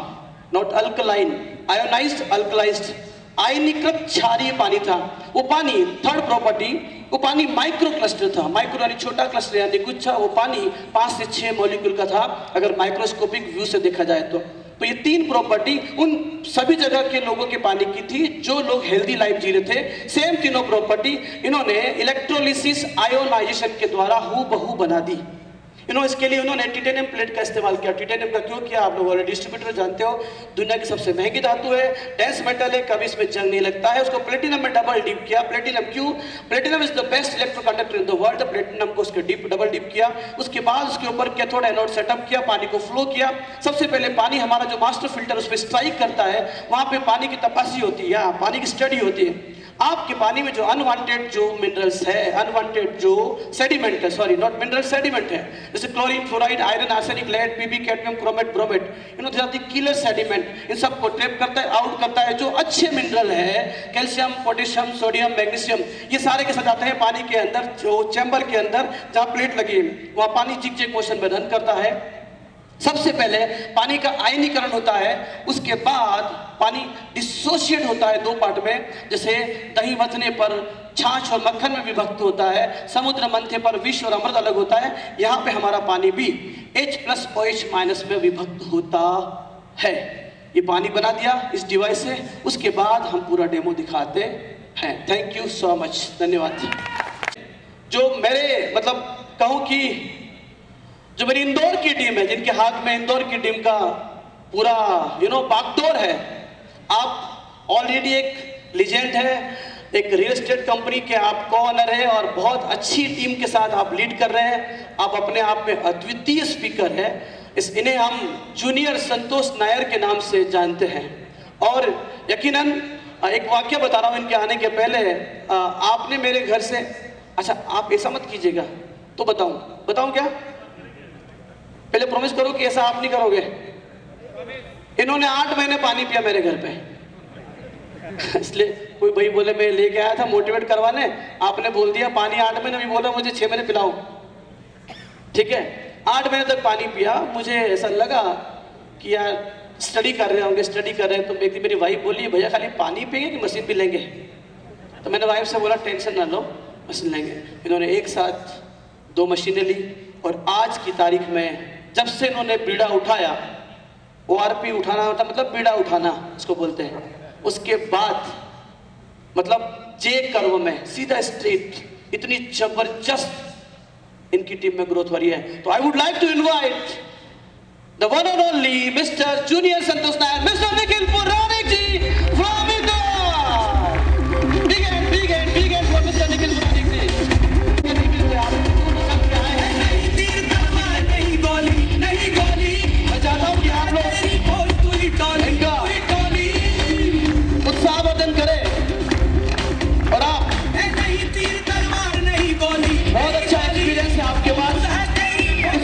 नॉट अल्कलाइन, आयोनाइज्ड अल्कलाइज्ड, आयनीकृत क्षारीय पानी था वो पानी। थर्ड प्रॉपर्टी, वो पानी माइक्रो क्लस्टर था, माइक्रो यानी छोटा क्लस्टर यानी गुच्छा। वो पानी 5 से 6 मॉलिक्यूल का था अगर माइक्रोस्कोपिक व्यू से देखा जाए तो ये 3 प्रॉपर्टी उन सभी जगह के लोगों के पानी की थी जो लोग हेल्दी लाइफ जी रहे थे। सेम तीनों प्रॉपर्टी इन्होंने इलेक्ट्रोलिसिस आयोनाइजेशन के द्वारा हूबहू बना दी। इसके लिए उन्होंने टिटेनियम प्लेट का इस्तेमाल किया। टिटेनियम का क्यों किया? आप लोग ऑलरेडी डिस्ट्रीब्यूटर जानते हो, दुनिया की सबसे महंगी धातु है, डेंस मेटल है, कभी इसमें जंग नहीं लगता है। उसको प्लेटिनम में डबल डिप किया। प्लेटिनम क्यों? Platinum is the best electroconductor in the world. Platinum को उसके डबल डिप किया। उसके बाद उसके ऊपर कैथोड एनोड सेटअप किया, पानी को फ्लो किया। सबसे पहले पानी हमारा जो मास्टर फिल्टर उस पर स्ट्राइक करता है, वहां पे पानी की तपासी होती है, पानी की स्टडी होती है। आपके पानी में जो अनवांटेड जो मिनरल्स है, अनवांटेड जो सेडिमेंट है, सॉरी नॉट मिनरल, सेडिमेंट है, जैसे chlorine, fluoride, iron, arsenic, lead, PB, cadmium, chromate, bromate, killer sediment, इन सबको ट्रैप करता है, आउट करता है। जो अच्छे मिनरल है, कैल्शियम, पोटेशियम, सोडियम, मैग्नीशियम, ये सारे के साथ आते हैं पानी के अंदर, जो चैम्बर के अंदर जहाँ प्लेट लगी है वहाँ पानी चिक चिक मोशन में रन करता है। सबसे पहले पानी का आयनीकरण होता है, उसके बाद पानी डिसोशिएट होता है 2 पार्ट में। जैसे दही मथने पर छाछ और मक्खन में विभक्त होता है, समुद्र मंथे पर विष और अमृत अलग होता है। यहाँ पे हमारा पानी भी H+OH- में विभक्त होता है। ये पानी बना दिया इस डिवाइस से। उसके बाद हम पूरा डेमो दिखाते हैं। थैंक यू सो मच, धन्यवाद। जो मेरे कहूँ कि जो मेरी इंदौर की टीम है, जिनके हाथ में इंदौर की टीम का पूरा बागडोर है, आप ऑलरेडी एक लीजेंड है, एक रियल एस्टेट कंपनी के आप को-ओनर है और बहुत अच्छी टीम के साथ आप लीड कर रहे हैं। आप अपने आप में अद्वितीय स्पीकर है। इन्हें हम जूनियर संतोष नायर के नाम से जानते हैं। और यकीनन एक वाक्य बता रहा हूँ इनके आने के पहले। आपने मेरे घर से, अच्छा आप ऐसा मत कीजिएगा तो बताऊं क्या? पहले प्रॉमिस करो कि ऐसा आप नहीं करोगे। इन्होंने 8 महीने पानी पिया मेरे घर पे। इसलिए कोई भाई बोले मैं लेके आया था मोटिवेट करवाने, आपने बोल दिया पानी 8 महीने, भी बोला मुझे 6 महीने पिलाओ। ठीक है, 8 महीने तक पानी पिया। मुझे ऐसा लगा कि यार स्टडी कर रहे होंगे, स्टडी कर रहे हैं। तो एक दिन मेरी वाइफ बोली, भैया खाली पानी पिएंगे कि मशीन भी लेंगे? तो मैंने वाइफ से बोला टेंशन ना लो, मशीन लेंगे। इन्होंने एक साथ 2 मशीनें ली और आज की तारीख में जब से इन्होंने बीड़ा उठाया, ORP उठाना होता मतलब बीड़ा उठाना इसको बोलते हैं, उसके बाद जे कर्व में सीधा स्ट्रेट इतनी जबरदस्त इनकी टीम में ग्रोथ हो रही है। तो I would like to invite the one and only mister junior Santosh Nair, mister Nikhil Puranik ji from Indore. Big hand for mister Nikhil Puranik ji. उत्साहवर्धन करें और आप बहुत अच्छा एक्सपीरियंस है आपके पास,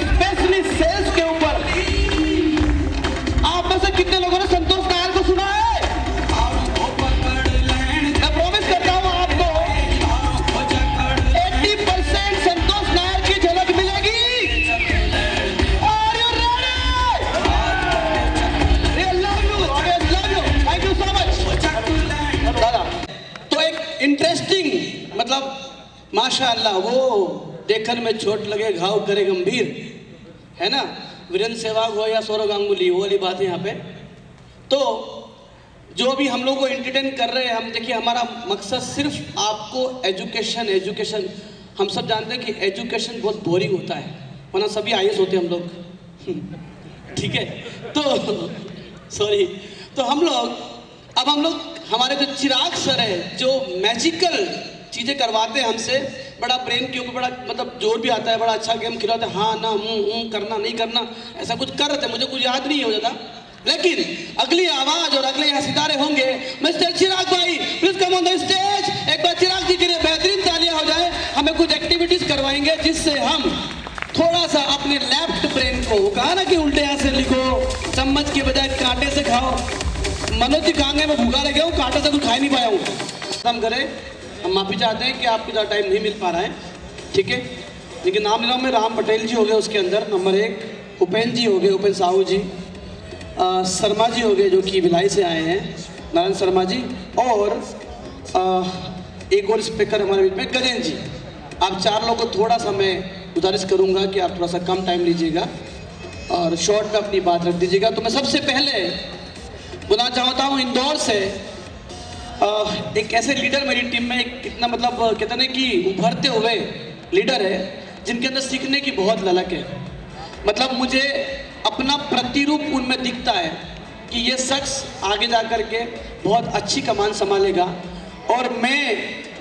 स्पेशली सेल्स के ऊपर। आप में से कितने लोगों ने संतोष नायर को सुना है? मैं प्रॉमिस करता हूं आपको 80% संतोष नायर की झलक मिलेगी। Are you ready? I love you. Thank you so much. दादा, तो एक इंटरेस्टिंग माशाअल्लाह, वो देखन में चोट लगे घाव करे गंभीर, है ना? वीरेंद्र सहवाग हो या सौरव गांगुली, वो वाली बात है यहाँ पे। तो जो भी हम लोग को एंटरटेन कर रहे हैं, हम देखिए हमारा मकसद सिर्फ आपको एजुकेशन। हम सब जानते हैं कि एजुकेशन बहुत बोरिंग होता है, वरना सभी IAS होते हैं हम लोग। ठीक है, तो सॉरी, तो हम लोग हमारे जो चिराग सर है, जो मैजिकल चीज़ें करवाते हैं हमसे, बड़ा ब्रेन के ऊपर बड़ा जोर भी आता है, बड़ा अच्छा गेम खिलाते हैं, हाँ ना करना नहीं करना, ऐसा कुछ कर रहे थे, मुझे कुछ याद नहीं हो जाता। लेकिन अगली आवाज और अगले यहाँ सितारे होंगे। मिस्टर चिराग भाई, please come on the stage. एक बार चिराग जी के लिए बेहतरीन तालियां हो जाए। हमें कुछ एक्टिविटीज करवाएंगे जिससे हम थोड़ा सा अपने लेफ्ट ब्रेन को, कहा ना कि उल्टे हाथ से लिखो, चम्मच के बजाय कांटे से खाओ। मनोज जी कहाँ गए? मैं भूखा रह गया हूँ, कांटे से कुछ खा नहीं पाया हूँ। हम करें, हम माफी चाहते हैं कि आपको ज़्यादा टाइम नहीं मिल पा रहा है, ठीक है। लेकिन नाम ले रहा हूँ मैं, राम पटेल जी हो गए उसके अंदर नंबर 1, उपेन जी हो गए, उपेन साहू जी, शर्मा जी हो गए जो कि भिलाई से आए हैं, नारायण शर्मा जी, और एक और स्पीकर हमारे बीच में गजेंद्र जी। आप 4 लोगों को थोड़ा सा मैं गुजारिश करूंगा कि आप थोड़ा सा कम टाइम लीजिएगा और शॉर्ट में अपनी बात रख दीजिएगा। तो मैं सबसे पहले बुलाना चाहता हूँ इंदौर से एक ऐसे लीडर मेरी टीम में, एक कितना मतलब कहते हैं कि उभरते हुए लीडर है जिनके अंदर सीखने की बहुत ललक है। मतलब मुझे अपना प्रतिरूप उनमें दिखता है कि ये शख्स आगे जा कर के बहुत अच्छी कमान संभालेगा, और मैं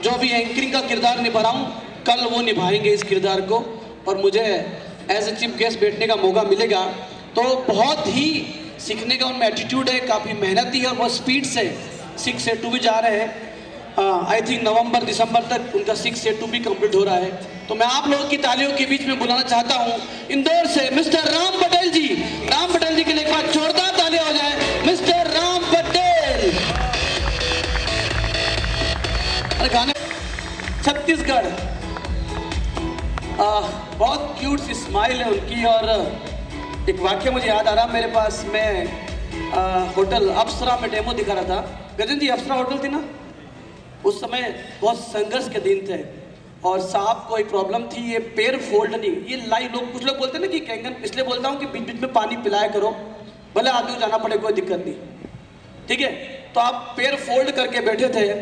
जो भी एंकरिंग का किरदार निभा रहा हूँ कल वो निभाएंगे इस किरदार को, और मुझे एज ए चीफ गेस्ट बैठने का मौका मिलेगा। तो बहुत ही सीखने का उनमें एटीट्यूड है, काफ़ी मेहनती है, और बहुत स्पीड से 6 से 2 भी जा रहे हैं। आई थिंक नवंबर दिसंबर तक उनका 6 से 2 भी कंप्लीट हो रहा है। तो मैं आप लोगों की तालियों के बीच में बुलाना चाहता हूँ इंदौर से मिस्टर राम पटेल जी। राम पटेल जी के लिए एक बार जोरदार तालियां हो जाए। मिस्टर राम पटेल। अरे गाने छत्तीसगढ़, बहुत क्यूट सी स्माइल है उनकी, और एक वाक्य मुझे याद आ रहा मेरे पास, मैं होटल अप्सरा में डेमो दिखा रहा था। गजेंद्र जी, अप्सरा होटल थी ना, उस समय बहुत संघर्ष के दिन थे, और साहब को एक प्रॉब्लम थी, ये पैर फोल्ड नहीं, ये लाइव लोग, कुछ लोग बोलते हैं ना कि कैंगन, इसलिए बोलता हूँ कि बीच बीच में पानी पिलाया करो, भले आदमी को जाना पड़े, कोई दिक्कत नहीं, ठीक है। तो आप पैर फोल्ड करके बैठे थे,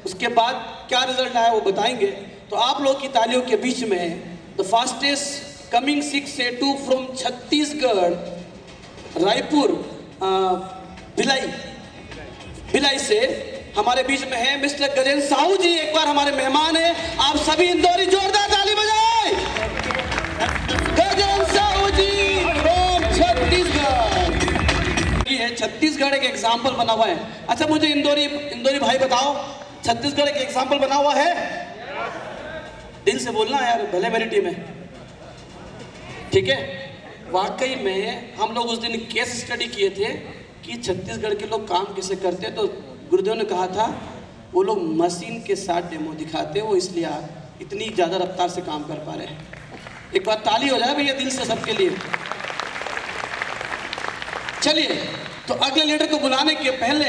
उसके बाद क्या रिजल्ट आया वो बताएंगे। तो आप लोग की तालियों के बीच में द फास्टेस्ट कमिंग 6 से 2 फ्रॉम छत्तीसगढ़, रायपुर, भिलाई से हमारे बीच में है मिस्टर गजेंद्र साहू जी। एक बार हमारे मेहमान हैं, आप सभी इंदौरी जोरदार ताली बजाएं। गजेंद्र साहू जी फ्रॉम छत्तीसगढ़। ये छत्तीसगढ़ एक एग्जाम्पल बना हुआ है। अच्छा मुझे इंदौरी भाई बताओ, छत्तीसगढ़ एक एग्जाम्पल बना हुआ है? दिल से बोलना यार, भले मेरी टीम है, ठीक है। वाकई में हम लोग उस दिन केस स्टडी किए थे कि छत्तीसगढ़ के लोग काम कैसे करते हैं। तो गुरुदेव ने कहा था वो लोग मशीन के साथ डेमो दिखाते हैं, वो इसलिए इतनी ज़्यादा रफ्तार से काम कर पा रहे हैं। एक बार ताली हो जाए भैया दिल से सबके लिए। चलिए, तो अगले लीडर को बुलाने के पहले,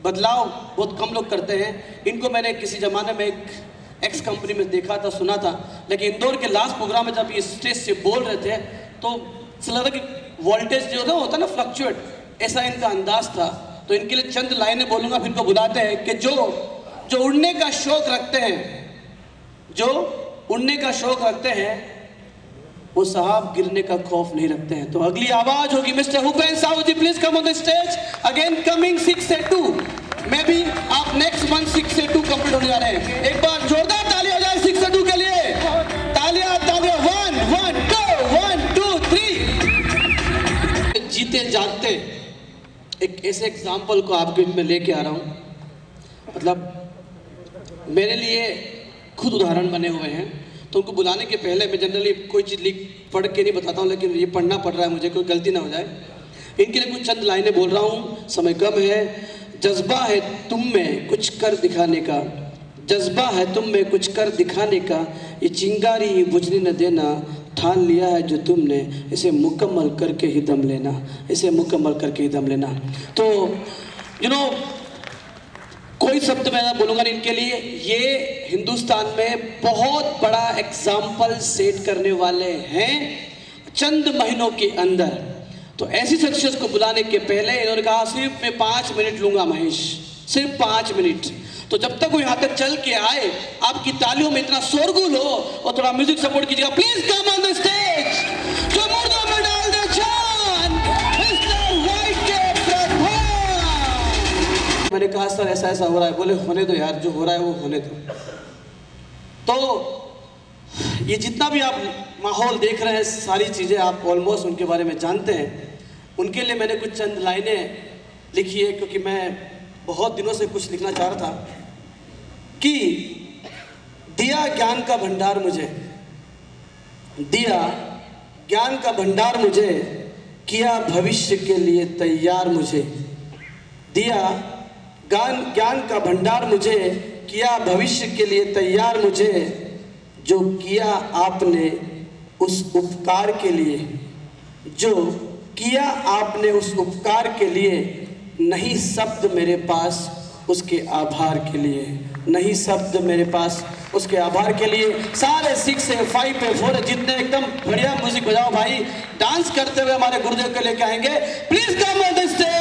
बदलाव बहुत कम लोग करते हैं। इनको मैंने किसी ज़माने में एक एक्स कंपनी में देखा था, सुना था, लेकिन इंदौर के लास्ट प्रोग्राम में जब ये स्टेज से बोल रहे थे तो लग रहा कि वोल्टेज जो होता है ना फ्लक्चुएट, ऐसा इनका अंदाज था। तो इनके लिए चंद लाइनें बोलूँगा, फिर इनको बुलाते हैं कि जो उड़ने का शौक रखते हैं, जो उड़ने का शौक रखते हैं वो साहब गिरने का खौफ नहीं रखते हैं। तो अगली आवाज होगी mister Hupen Sahu ji, please come on the stage. Again coming 6 से 2, मैं भी आप नेक्स्ट मंथ 6 से 2 कंप्लीट होने जा रहे हैं। एक बार जोरदार ताली हो जाए 6 से 2 के लिए। तालियां 1 1 2 1 2 3। जीते जागते एक ऐसे एग्जाम्पल को आपके में लेके आ रहा हूँ, मतलब मेरे लिए खुद उदाहरण बने हुए हैं। तो उनको बुलाने के पहले मैं जनरली कोई चीज़ लिख पढ़ के नहीं बताता हूँ, लेकिन ये पढ़ना पड़ रहा है मुझे, कोई गलती ना हो जाए। इनके लिए कुछ चंद लाइनें बोल रहा हूँ, समय कम है। जज्बा है तुम में कुछ कर दिखाने का, जज्बा है तुम में कुछ कर दिखाने का, ये चिंगारी बुझने न देना, ठान लिया है जो तुमने, इसे मुकम्मल करके ही दम लेना, इसे मुकम्मल करके ही दम लेना। तो कोई शब्द मैं बोलूँगा नहीं इनके लिए। ये हिंदुस्तान में बहुत बड़ा एग्जाम्पल सेट करने वाले हैं चंद महीनों के अंदर। तो ऐसी शख्सियत को बुलाने के पहले इन्होंने कहा सिर्फ मैं 5 मिनट लूँगा महेश, सिर्फ 5 मिनट। तो जब तक वो यहाँ तक चल के आए, आपकी तालियों में इतना शोरगुल हो और थोड़ा म्यूजिक सपोर्ट कीजिएगा। Please come on the stage, जो मुर्दों में डाल दे जान, मिस्टर वाइट के प्रधान। मैंने कहा सर ऐसा ऐसा हो रहा है, बोले होने दो यार, जो हो रहा है वो होने दो। तो ये जितना भी आप माहौल देख रहे हैं, सारी चीज़ें आप ऑलमोस्ट उनके बारे में जानते हैं। उनके लिए मैंने कुछ चंद लाइनें लिखी है, क्योंकि मैं बहुत दिनों से कुछ लिखना चाह रहा था, कि दिया ज्ञान का भंडार मुझे, दिया ज्ञान का भंडार मुझे, किया भविष्य के लिए तैयार मुझे। दिया ज्ञान का भंडार मुझे, किया भविष्य के लिए तैयार मुझे। जो किया आपने उस उपकार के लिए, जो किया आपने उस उपकार के लिए, नहीं शब्द मेरे पास उसके आभार के लिए, नहीं शब्द मेरे पास उसके आभार के लिए। सारे 6 है, 5 है, 4 है, जितने एकदम बढ़िया म्यूजिक बजाओ भाई। डांस करते हुए हमारे गुरुदेव को लेके आएंगे। Please come on the stage.